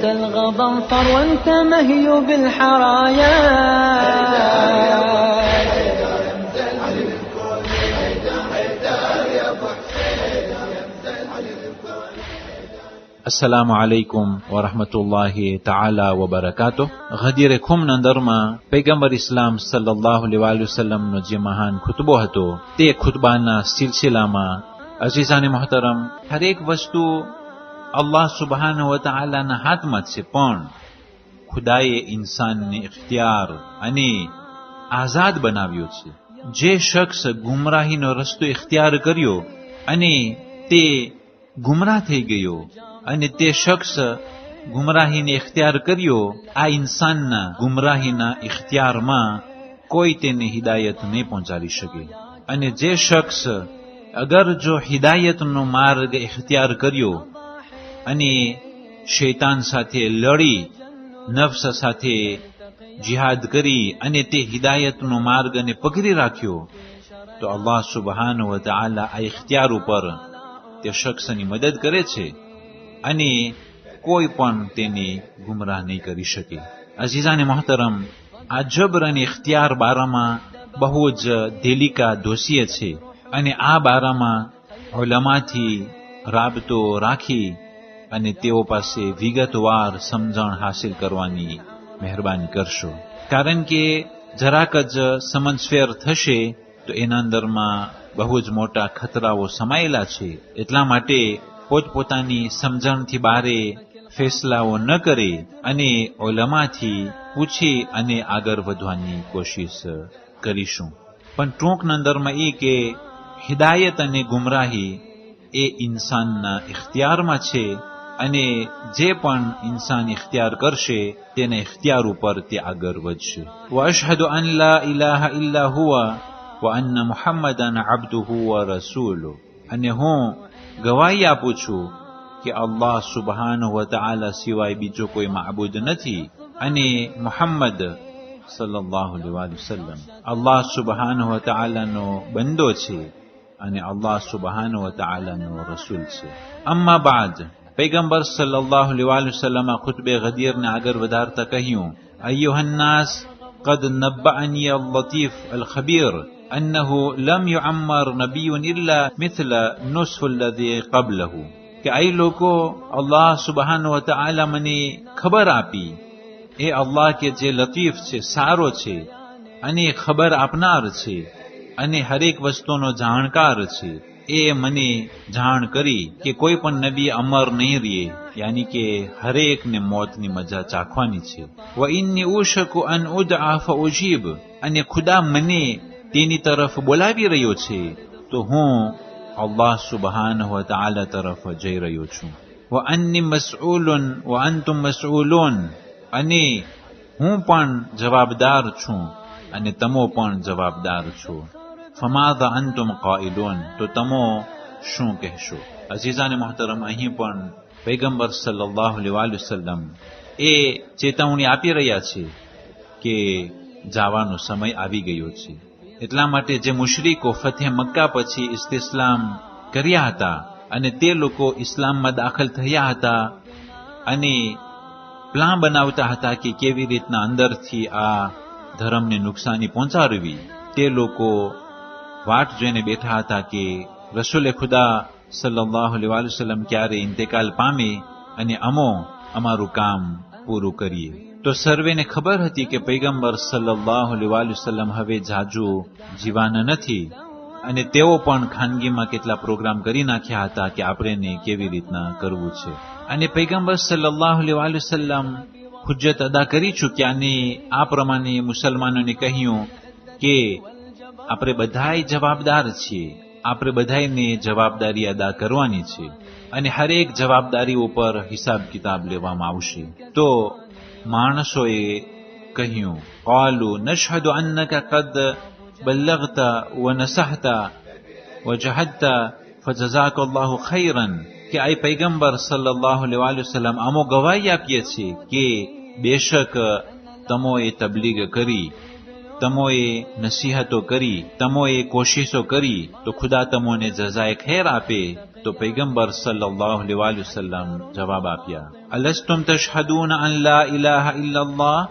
أنت الغضنفر وأنت مهيوب الحرايا. السلام علیکم ورحمت الله تعالی وبرکاته. غدیر کوم નંદરમાં પૈગંબર ઇસ્લામ સલ્લલ્લાહુ અલૈહિ વસલ્લમનો જે મહાન ખુતબો હતો તે ખુતબાના સિલસિલામાં અઝીઝાને મોહતરમ, હરેક વસ્તુ અલ્લાહ સુબહાનહુ વ તઆલાના હાથમાં છે, પણ ખુદાએ ઇન્સાનને ઇખ્તિયાર અને આઝાદ બનાવ્યો છે. જે શખ્સ ગુમરાહીનો રસ્તો ઇખ્તિયાર કર્યો અને તે ગુમરાહ થઈ ગયો અને તે શખ્સ ગુમરાહીને ઇખ્તિયાર કર્યો, આ ઇન્સાનના ગુમરાહીના ઇખ્તિયારમાં કોઈ તેને હિદાયત નહીં પહોંચાડી શકે. અને જે શખ્સ અગર જો હિદાયતનો માર્ગ ઇખ્તિયાર કર્યો અને શૈતાન સાથે લડી, નફ્સ સાથે જિહાદ કરી અને તે હિદાયતનો માર્ગને પકડી રાખ્યો, તો અલ્લાહ સુબહાનહુ વ તઆલા આ ઇખ્તિયાર ઉપર તે શખ્સની મદદ કરે છે અને કોઈ પણ તેને ગુમરાહ નહીં કરી શકે. અઝીઝાને મોહતરમ, આ જબર અને ઇખ્તિયાર બારામાં બહુ જ દેલિકા દોષીએ છે અને આ બારામાં ઉલમાથી રાબતો રાખી અને તેઓ પાસે વિગતવાર સમજણ હાસિલ કરવાની મહેરબાની કરશો. કારણ કે જરાક જ સમજફેર થશે તો એના અંદરમાં બહુ જ મોટા ખતરાઓ સમાયેલા છે. એટલા માટે પોતપોતાની સમજણથી બારે ફેસલાઓ ન કરે અને ઉલમાથી પૂછી અને આગળ વધવાની કોશિશ કરીશું. પણ ટૂંક નંદરમાં એ કે હિદાયત અને ગુમરાહી એ ઇન્સાનના ઇખ્તિયારમાં છે અને જે પણ ઇન્સાન ઇખ્તિયાર કરશે તેના ઇખ્તિયાર ઉપર તે આગળ વધશે. વ અશહદુ અન લા ઇલાહા ઇલ્લા હુવા વ અન્ન મુહમ્મદન અબ્દુહુ વ રસૂલુહુ, અને હું ગવાહી આપું છું કે અલ્લાહ સુબહાનહુ વ તઆલા સિવાય બીજો કોઈ માબૂદ નથી અને મુહમ્મદ સલ્લલ્લાહુ અલૈહિ વસલ્લમ અલ્લાહ સુબહાનહુ વ તઆલાનો બંદો છે અને અલ્લાહ સુબહાનહુ વ તઆલાનો રસૂલ છે. અમ્મા બાદ, પૈગંબર સલ્લલ્લાહુ અલૈહિ વસલ્લમ ખુતબે ગદીરને આગળ વધારતા કહ્યું, અય્યુહન્નાસ قد نبأني اللطيف الخبير أنه لم يعمر نبي إلا مثل نصف الذي قبله. કે આ લોકો, અલ્લાહ સુબહાનહુ વ તઆલા મને ખબર આપી, એ અલ્લાહ કે જે લતીફ છે, સારો છે અને ખબર આપનાર છે અને હરેક વસ્તુનો જાણકાર છે, એ મને જાણ કરી કે કોઈ પણ નબી અમર નહીં રહે, યાની કે હરેકને મોતની મજા ચાખવાની છે. વ ઇન્ની ઉશકુ અન ઉદઆ ફઉજીબ, અને ખુદા મને તેની તરફ બોલાવી રહ્યો છે તો હું અલ્લાહ સુબહાનહુ વ તઆલા તરફ જઈ રહ્યો છું. વ અન્ની મસઉલુન વ અંતુમ મસઉલુન, અને હું પણ જવાબદાર છું અને તમો પણ જવાબદાર છો. ફમાધા અંતુમ કાઇલુન, તો તમો શું કહેશો? અઝીઝાને મોહતરમ, અહીં પણ પૈગંબર સલ્લલ્લાહુ અલૈહિ વસલ્લમ એ ચેતવણી આપી રહ્યા છે કે જવાનો સમય આવી ગયો છે. એટલા માટે જે મુશરીકો ફતેહ મક્કા પછી ઇસ્તિસ્લામ કર્યા હતા અને તે લોકો ઇસ્લામમાં દાખલ થયા હતા અને પ્લાન બનાવતા હતા કે કેવી રીતના અંદરથી આ ધર્મને નુકસાની પહોંચાડવી, તે લોકો વાટ જોઈને બેઠા હતા કે રસૂલે ખુદા સલ્લલ્લાહુ અલૈહિ વસલ્લમ ક્યારે ઇન્તેકાલ પામે અને અમારું કામ પૂરું કરીએ. તો સર્વેને ખબર હતી કે પૈગંબર સલ્લલ્લાહુ અલૈહિ વસલ્લમ હવે જાજુ જીવાના નથી અને તેઓ પણ ખાનગીમાં કેટલા પ્રોગ્રામ કરી નાખ્યા હતા કે આપણે કેવી રીતના કરવું છે. અને પૈગંબર સલ્લલ્લાહુ અલૈહિ વસલ્લમ હુજ્જત અદા કરી ચૂક્યા અને આ પ્રમાણે મુસલમાનોને કહ્યું કે આપણે બધાય જવાબદાર છીએ, આપણે બધાયને જવાબદારી અદા કરવાની છે અને હરેક જવાબદારી ઉપર હિસાબ કિતાબ લેવામાં આવશે. તો માણસોએ કહ્યું, قالوا نشهد أنك قد بلغت ونصحت وجهدت فجزاك الله خيرا, કે આ પૈગંબર સલ્લલ્લાહુ અલૈહિ વસલ્લમ અમો ગવાહી આપીએ છીએ કે બેશક તમોએ તબલીગ કરી, તમોએ નસીહતો કરી, તમોએ કોશિશો કરી, તો ખુદા તમોને જઝાએ ખૈર આપે તો પૈગંબર સલ્લલ્લાહુ અલૈહિ વસલ્લમ જવાબ આપ્યા, અલસ્તુમ તશહદૂન અન લા ઇલાહા ઇલ્લલ્લાહ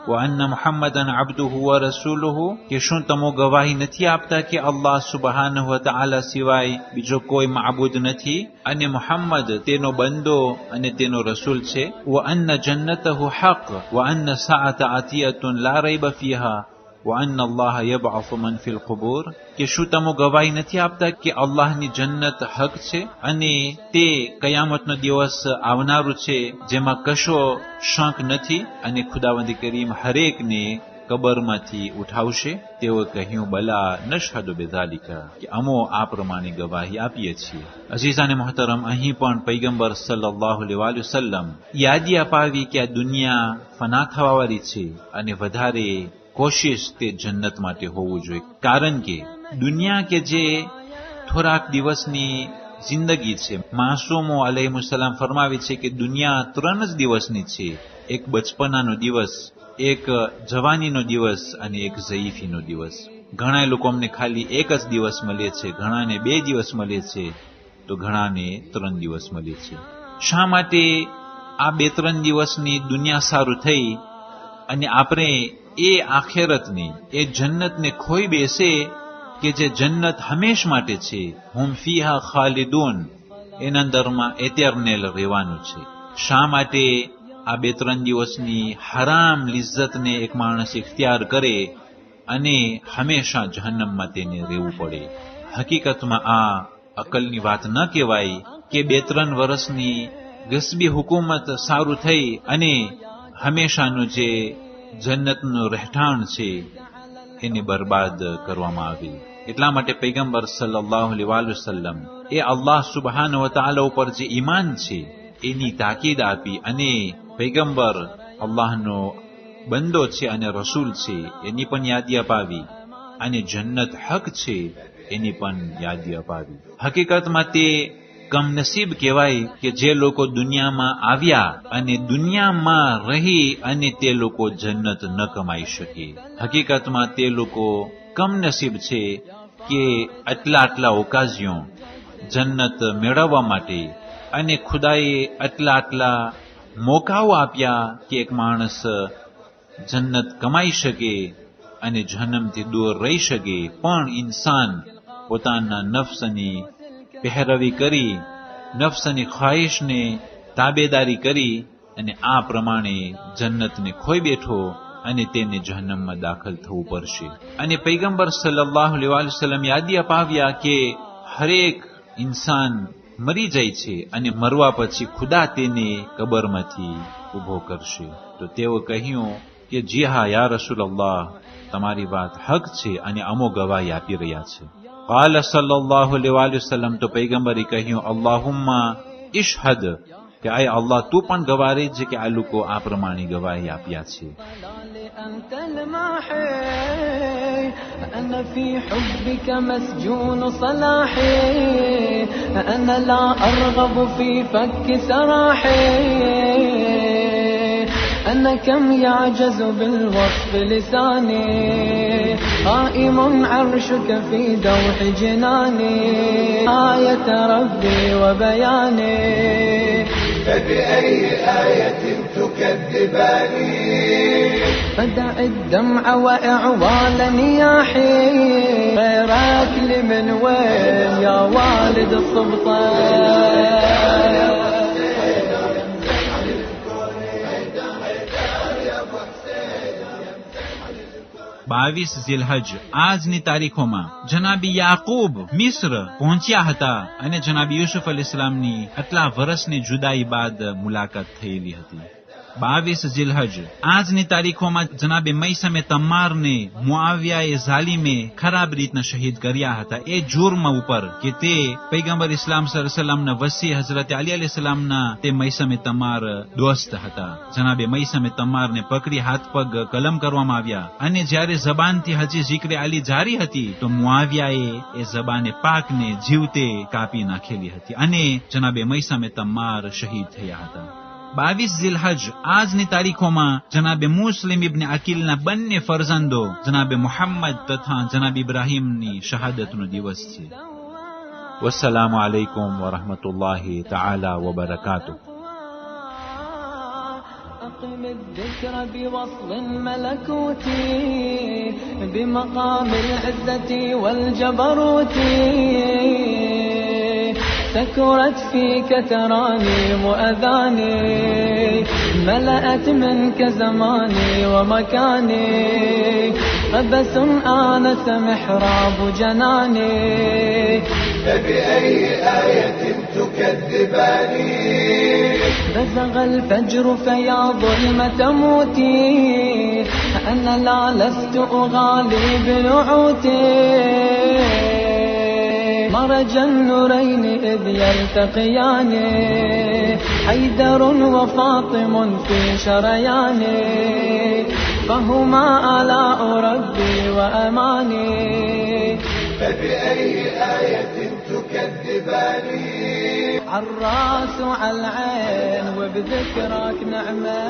વ અન્ન મુહમ્મદન અબ્દુહુ વ રસૂલુહુ, કે શું તમે ગવાહી નથી આપતા કે અલ્લાહ સુબહાનહુ વ તઆલા સિવાય બીજો કોઈ માબૂદ નથી અને મુહમ્મદ તેનો બંદો અને તેનો રસૂલ છે? વ અન્ન જન્નતહુ હક વ અન્ન સાઅત આતિયતુન લા રૈબ ફીહા વ અન્ન અલ્લાહ યબઅસુ મન ફિલ કુબૂર, કે શું તમે ગવાહી નથી આપતા કે અલ્લાહની જન્નત હક છે અને તે કયામતનો દિવસ આવનારું છે જેમાં કશો શંક નથી અને ખુદાવંદ કરીમ હરેકને કબરમાંથી ઉઠાવશે? તેઓ કહ્યું, બલા નશહદુ બિઝાલિકા, કે અમો આ પ્રમાણે ગવાહી આપીએ છીએ. અઝીઝાને મહોતરમ, અહીં પણ પૈગંબર સલ્લલ્લાહુ અલૈહિ વસલ્લમ યાદી અપાવી કે આ દુનિયા ફના થવાવાળી છે અને વધારે કોશિશ તે જન્નત માટે હોવું જોઈએ, કારણ કે દુનિયા કે જે થોડાક દિવસની જિંદગી છે, માસૂમો અલૈહિસ્સલામ ફરમાવે છે કે દુનિયા 3 જ દિવસની છે, એક બચપનાનો દિવસ, એક જવાનીનો દિવસ અને એક ઝઈફીનો દિવસ. ઘણા લોકો અમને ખાલી 1 જ દિવસ મળે છે, ઘણાને 2 દિવસ મળે છે, તો ઘણાને 3 દિવસ મળે છે. શા માટે આ 2-3 દિવસની દુનિયા સારું થઈ અને આપણે એ આખેરતની, એ જન્નતને ખોઈ બેસે કે જે જન્નત હંમેશ માટે છે? હુમ ફીહા ખાલિદૂન, એના અંદરમાં એટર્નલ રહેવાનું છે. શા માટે આ 2-3 દિવસની હરામ લિજ્જતને એક માણસ ઇખ્તિયાર કરે અને હંમેશા જહન્નમમાં તેને રહેવું પડે? હકીકતમાં આ અકલની વાત ન કહેવાય કે 2-3 વર્ષની ગસબી હુકુમત સારું થઈ અને હંમેશાનું જે જન્નતનું રહેઠાણ છે એને બરબાદ કરવામાં આવે. એટલા માટે પૈગંબર સલ્લલ્લાહુ અલૈહિ વસલ્લમ એ અલ્લાહ સુબહાનહુ વ તઆલા ઉપર જે ઈમાન છે એની તાકીદ આપી અને પૈગંબર અલ્લાહનો બંદો છે અને રસૂલ છે એની પણ યાદી અપાવી અને જન્નત હક છે એની પણ યાદી અપાવી. હકીકતમાં તે કમનસીબ કહેવાય કે જે લોકો દુનિયામાં આવ્યા અને દુનિયામાં રહી અને તે લોકો જન્નત ન કમાઈ શકે. હકીકતમાં તે લોકો કમનસીબ છે કે આટલા ઓકાઝિયો જન્નત મેળવવા માટે અને ખુદાએ આટલા મોકાઓ આપ્યા કે એક માણસ જન્નત કમાઈ શકે અને જહન્નમથી દૂર રહી શકે, પણ ઇન્સાન પોતાના નફ્સની પહેરવી કરી, નફ્સની ખ્વાહિશને તાબેદારી કરી અને આ પ્રમાણે જન્નતને ખોઈ બેઠો અને તેને જહન્નમમાં દાખલ થવું પડશે. અને પૈગંબર સલ્લલ્લાહુ અલૈહિ વસલ્લમ યાદી અપાવ્યા કે હરેક ઇન્સાન મરી જાય છે અને મરવા પછી ખુદા તેને કબરમાંથી ઉભો કરશે. તો તેઓ કહ્યું કે જી હા યા રસૂલલ્લાહ, તમારી વાત હક છે અને અમો ગવાહી આપી રહ્યા છે. قال સલ્લલ્લાહુ અલૈહિ વસલ્લમ, તો પૈગંબરે કહ્યું, અલ્લાહુમ્મા ઇશહદ, કે આય અલ્લાહ તું પણ ગવારે છે કે આ લોકો આ પ્રમાણે ગવાહી આપ્યા છે. أنت الماحي أنا في حبك مسجون صلاحي أنا لا أرغب في فك سراحي أنا كم يعجز بالوصف لساني قائم عرشك في دوح جناني آية ربي وبياني فبأي آية تكذباني فدع الدمع وإعوال نياحي غيرك لمن وين يا والد السلطان. બાવીસ ઝિલહજ આજની તારીખોમાં જનાબી યાકૂબ મિસ્ર પહોંચ્યા હતા અને જનાબી યુસુફ અલૈહિસ્સલામની આટલા વર્ષની જુદાઈ બાદ મુલાકાત થયેલી હતી. 22 ઝિલહજ આજની તારીખોમાં જનાબે મૈસમે તમ્મારને મુઆવિયાએ ઝાલિમે ખરાબ રીતના શહીદ કર્યા હતા એ જુર્મ ઉપર કે તે પૈગંબર ઇસ્લામ સલ્લલ્લાહુ અલૈહિ વસલ્લમના વસી હઝરત અલી અલૈહિસ્સલામના તે મૈસમે તમ્માર દોસ્ત હતા. જનાબે મૈસમે તમ્મારને પકડી હાથ પગ કલમ કરવામાં આવ્યા અને જ્યારે જબાનથી હજી zikr અલી જારી હતી તો મુઆવિયાએ એ જબાને પાકને જીવતે કાપી નાખેલી હતી અને જનાબે મૈસમે તમ્માર શહીદ થયા હતા. 22 ઝિલહજ આજની તારીખોમાં જનાબે મુસ્લિમ ઇબ્ન અકીલના બંને ફરઝંદો જનાબે મુહમ્મદ તથા જનાબ ઇબ્રાહીમની શહાદતનો દિવસ છે. والسلام عليكم ورحمة الله تعالى وبركاته. أقم الذكر بوصل ملكوتي بمقام العزة والجبروت، سكرت فيك ترانيم وأذاني، ملأت منك زماني ومكاني، قبس آنس محراب جناني. فبأي آية تكذباني؟ بزغ الفجر فيا ظلمة موتي، أنا لا لست أغالي بنعوتي، مرج النورين إذ يلتقيان، حيدر وفاطم في شرياني، فهما آلاء ربي وأماني. فبأي آية تكذباني؟ عالراس وعالعين وبذكرك نعمة.